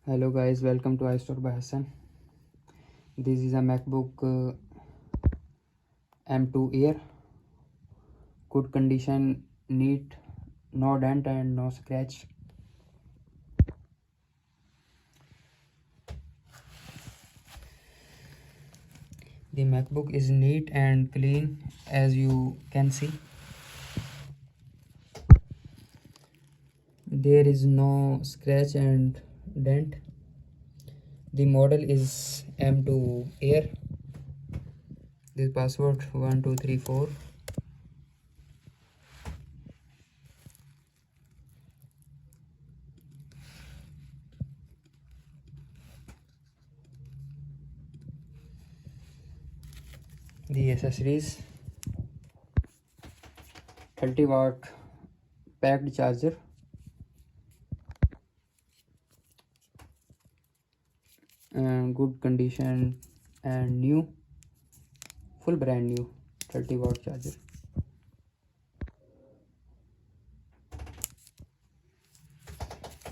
Hello guys, welcome to iStore by Hassan. This is a MacBook M2 Air. Good condition, neat, no dent and no scratch. The MacBook is neat and clean as you can see. There is no scratch and dent. The model is M2 Air. This password 1234. The accessories: 30-watt packed charger, and good condition and new, full brand new 30-watt charger.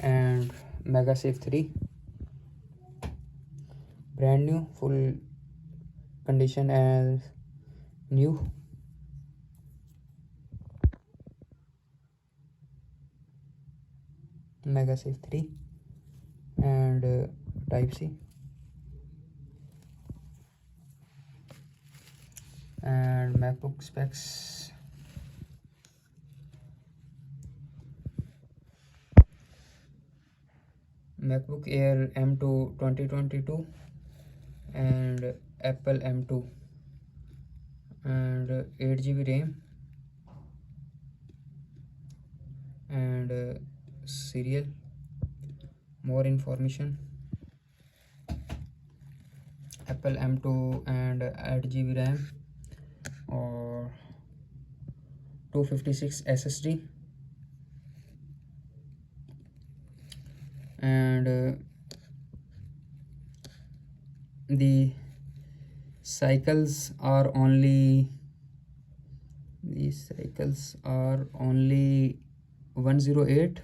And MagSafe 3, brand new, full condition as new. MagSafe 3 and Type C. And MacBook specs: MacBook Air M2 2022 and Apple M2 and 8 GB RAM and serial. More information: Apple M2 and 8 GB RAM or 256 SSD and the cycles are only 108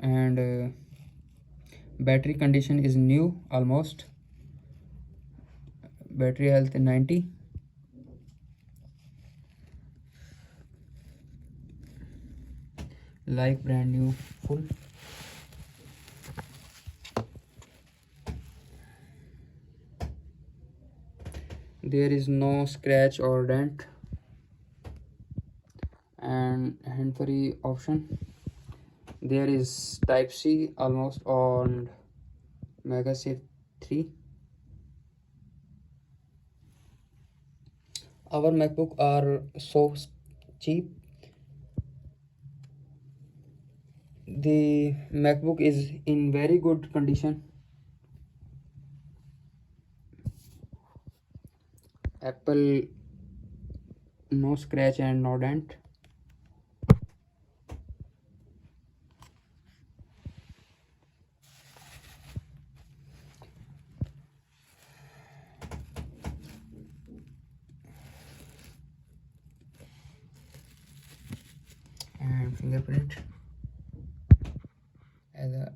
and battery condition is new, almost. Battery health 90. Like brand new, full. There is no scratch or dent. And hand-free option. There is Type C almost on MagSafe 3. Our MacBook are so cheap. The MacBook is in very good condition. Apple, no scratch and no dent. And fingerprint as a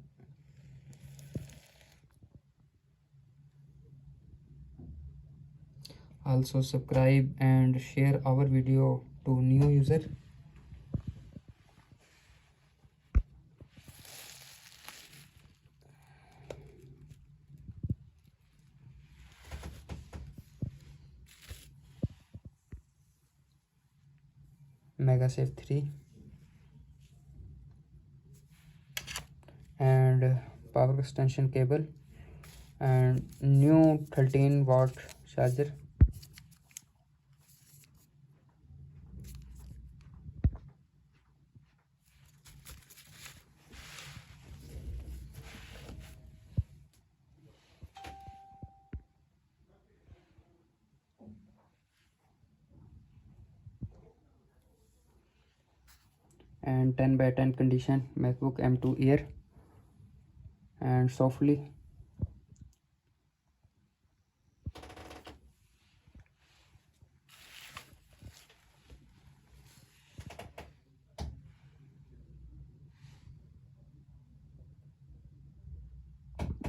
also subscribe and share our video to new user. MagSafe 3 and power extension cable and new 13-watt charger. And 10 by 10 condition MacBook M2 Air and softly